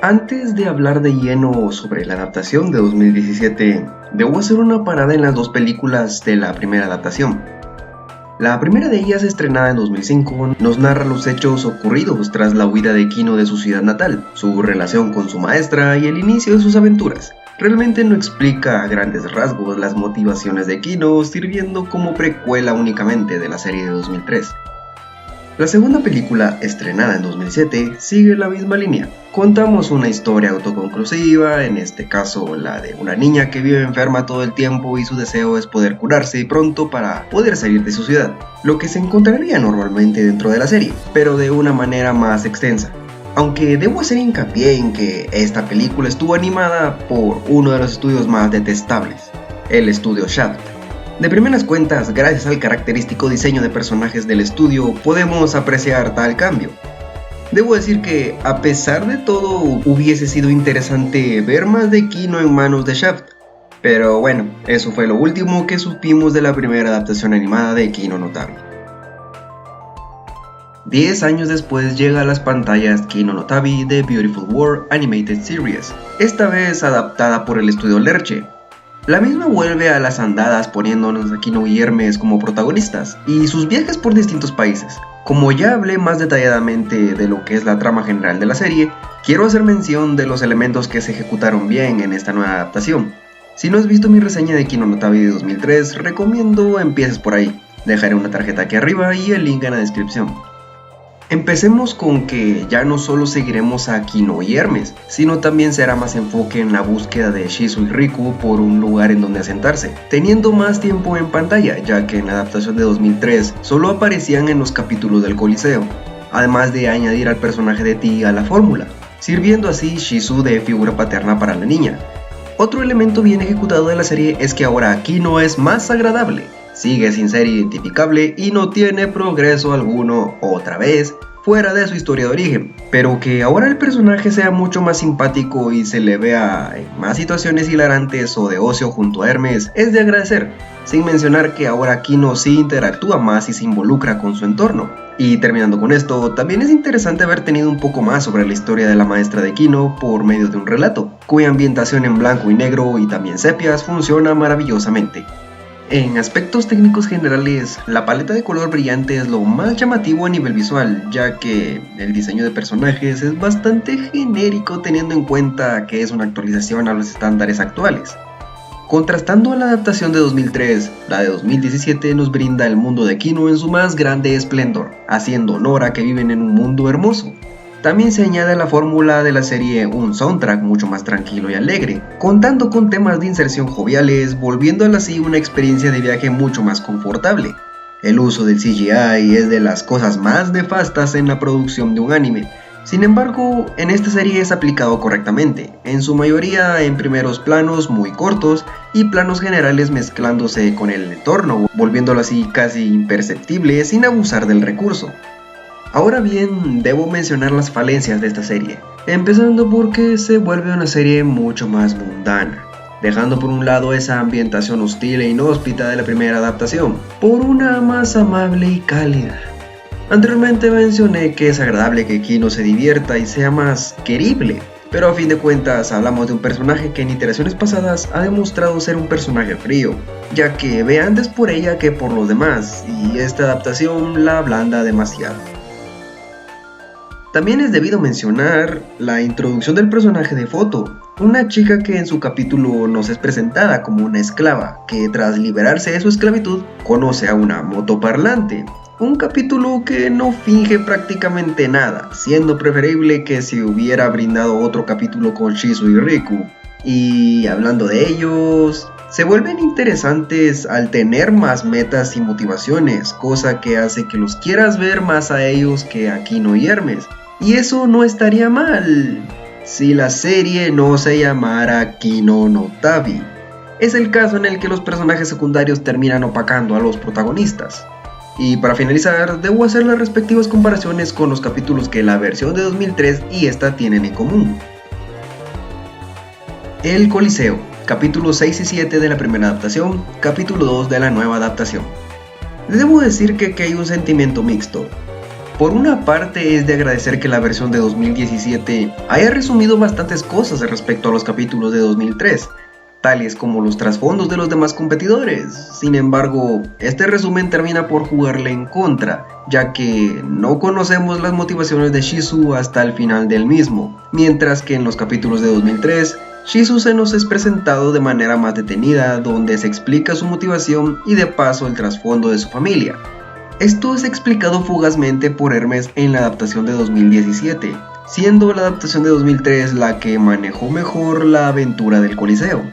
Antes de hablar de lleno sobre la adaptación de 2017, debo hacer una parada en las dos películas de la primera adaptación. La primera de ellas, estrenada en 2005, nos narra los hechos ocurridos tras la huida de Kino de su ciudad natal, su relación con su maestra y el inicio de sus aventuras. Realmente no explica a grandes rasgos las motivaciones de Kino, sirviendo como precuela únicamente de la serie de 2003. La segunda película, estrenada en 2007, sigue la misma línea. Contamos una historia autoconclusiva, en este caso la de una niña que vive enferma todo el tiempo y su deseo es poder curarse pronto para poder salir de su ciudad, lo que se encontraría normalmente dentro de la serie, pero de una manera más extensa. Aunque debo hacer hincapié en que esta película estuvo animada por uno de los estudios más detestables, el estudio Shaft. De primeras cuentas, gracias al característico diseño de personajes del estudio, podemos apreciar tal cambio. Debo decir que, a pesar de todo, hubiese sido interesante ver más de Kino en manos de Shaft. Pero bueno, eso fue lo último que supimos de la primera adaptación animada de Kino no Tabi. 10 años después llega a las pantallas Kino no Tabi The Beautiful World Animated Series, esta vez adaptada por el estudio Lerche. La misma vuelve a las andadas poniéndonos a Kino y Hermes como protagonistas y sus viajes por distintos países. Como ya hablé más detalladamente de lo que es la trama general de la serie, quiero hacer mención de los elementos que se ejecutaron bien en esta nueva adaptación. Si no has visto mi reseña de Kino no Tabi de 2003, recomiendo empieces por ahí. Dejaré una tarjeta aquí arriba y el link en la descripción. Empecemos con que ya no solo seguiremos a Kino y Hermes, sino también será más enfoque en la búsqueda de Shizu y Riku por un lugar en donde asentarse, teniendo más tiempo en pantalla, ya que en la adaptación de 2003 solo aparecían en los capítulos del Coliseo, además de añadir al personaje de Ti a la fórmula, sirviendo así Shizu de figura paterna para la niña. Otro elemento bien ejecutado de la serie es que ahora Kino es más agradable. Sigue sin ser identificable y no tiene progreso alguno, otra vez, fuera de su historia de origen, pero que ahora el personaje sea mucho más simpático y se le vea en más situaciones hilarantes o de ocio junto a Hermes es de agradecer, sin mencionar que ahora Kino sí interactúa más y se involucra con su entorno. Y terminando con esto, también es interesante haber tenido un poco más sobre la historia de la maestra de Kino por medio de un relato, cuya ambientación en blanco y negro y también sepias funciona maravillosamente. En aspectos técnicos generales, la paleta de color brillante es lo más llamativo a nivel visual, ya que el diseño de personajes es bastante genérico teniendo en cuenta que es una actualización a los estándares actuales. Contrastando la adaptación de 2003, la de 2017 nos brinda el mundo de Kino en su más grande esplendor, haciendo honor a que viven en un mundo hermoso. También se añade a la fórmula de la serie un soundtrack mucho más tranquilo y alegre, contando con temas de inserción joviales, volviéndola así una experiencia de viaje mucho más confortable. El uso del CGI es de las cosas más nefastas en la producción de un anime, sin embargo, en esta serie es aplicado correctamente, en su mayoría en primeros planos muy cortos y planos generales mezclándose con el entorno, volviéndolo así casi imperceptible sin abusar del recurso. Ahora bien, debo mencionar las falencias de esta serie, empezando porque se vuelve una serie mucho más mundana, dejando por un lado esa ambientación hostil e inhóspita de la primera adaptación, por una más amable y cálida. Anteriormente mencioné que es agradable que Kino se divierta y sea más querible, pero a fin de cuentas hablamos de un personaje que en iteraciones pasadas ha demostrado ser un personaje frío, ya que ve antes por ella que por los demás, y esta adaptación la ablanda demasiado. También es debido mencionar la introducción del personaje de Foto, una chica que en su capítulo nos es presentada como una esclava, que tras liberarse de su esclavitud conoce a una motoparlante. Un capítulo que no finge prácticamente nada, siendo preferible que se hubiera brindado otro capítulo con Shizu y Riku. Y hablando de ellos, se vuelven interesantes al tener más metas y motivaciones, cosa que hace que los quieras ver más a ellos que a Kino y Hermes. Y eso no estaría mal si la serie no se llamara Kino no Tabi. Es el caso en el que los personajes secundarios terminan opacando a los protagonistas. Y para finalizar, debo hacer las respectivas comparaciones con los capítulos que la versión de 2003 y esta tienen en común. El Coliseo, capítulos 6 y 7 de la primera adaptación, capítulo 2 de la nueva adaptación. Debo decir que hay un sentimiento mixto. Por una parte es de agradecer que la versión de 2017 haya resumido bastantes cosas respecto a los capítulos de 2003, tales como los trasfondos de los demás competidores. Sin embargo, este resumen termina por jugarle en contra, ya que no conocemos las motivaciones de Shizu hasta el final del mismo, mientras que en los capítulos de 2003, Shizu se nos es presentado de manera más detenida, donde se explica su motivación y de paso el trasfondo de su familia. Esto es explicado fugazmente por Hermes en la adaptación de 2017, siendo la adaptación de 2003 la que manejó mejor la aventura del Coliseo.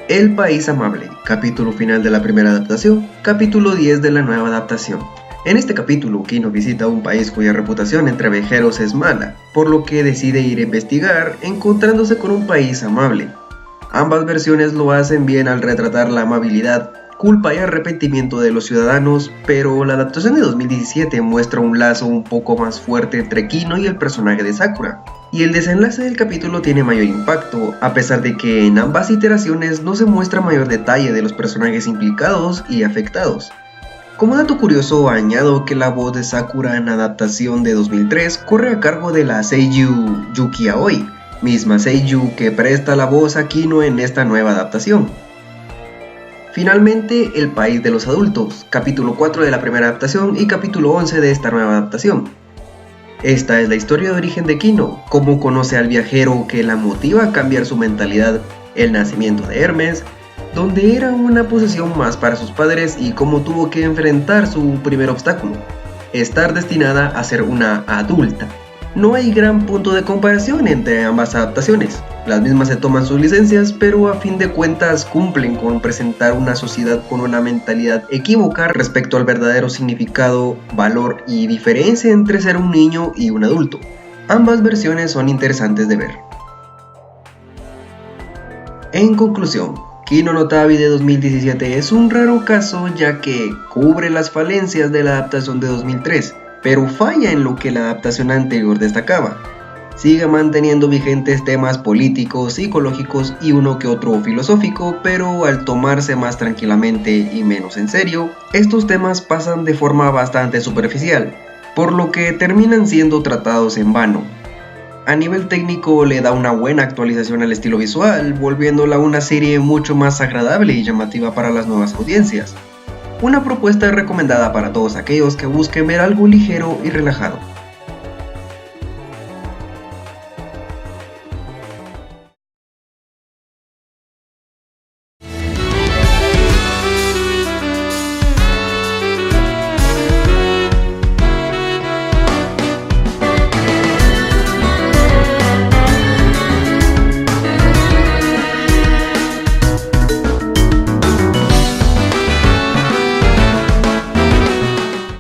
El País Amable, capítulo final de la primera adaptación, capítulo 10 de la nueva adaptación. En este capítulo, Kino visita un país cuya reputación entre viajeros es mala, por lo que decide ir a investigar, encontrándose con un país amable. Ambas versiones lo hacen bien al retratar la amabilidad, culpa y arrepentimiento de los ciudadanos, pero la adaptación de 2017 muestra un lazo un poco más fuerte entre Kino y el personaje de Sakura. Y el desenlace del capítulo tiene mayor impacto, a pesar de que en ambas iteraciones no se muestra mayor detalle de los personajes implicados y afectados. Como dato curioso, añado que la voz de Sakura en la adaptación de 2003 corre a cargo de la seiyuu Yuki Aoi, misma seiyuu que presta la voz a Kino en esta nueva adaptación. Finalmente, El País de los Adultos, capítulo 4 de la primera adaptación y capítulo 11 de esta nueva adaptación. Esta es la historia de origen de Kino, cómo conoce al viajero que la motiva a cambiar su mentalidad, el nacimiento de Hermes, donde era una posesión más para sus padres y cómo tuvo que enfrentar su primer obstáculo, estar destinada a ser una adulta. No hay gran punto de comparación entre ambas adaptaciones, las mismas se toman sus licencias, pero a fin de cuentas cumplen con presentar una sociedad con una mentalidad equívoca respecto al verdadero significado, valor y diferencia entre ser un niño y un adulto. Ambas versiones son interesantes de ver. En conclusión, Kino no Tabi de 2017 es un raro caso ya que cubre las falencias de la adaptación de 2003, pero falla en lo que la adaptación anterior destacaba. Sigue manteniendo vigentes temas políticos, psicológicos y uno que otro filosófico, pero al tomarse más tranquilamente y menos en serio, estos temas pasan de forma bastante superficial, por lo que terminan siendo tratados en vano. A nivel técnico le da una buena actualización al estilo visual, volviéndola una serie mucho más agradable y llamativa para las nuevas audiencias. Una propuesta recomendada para todos aquellos que busquen ver algo ligero y relajado.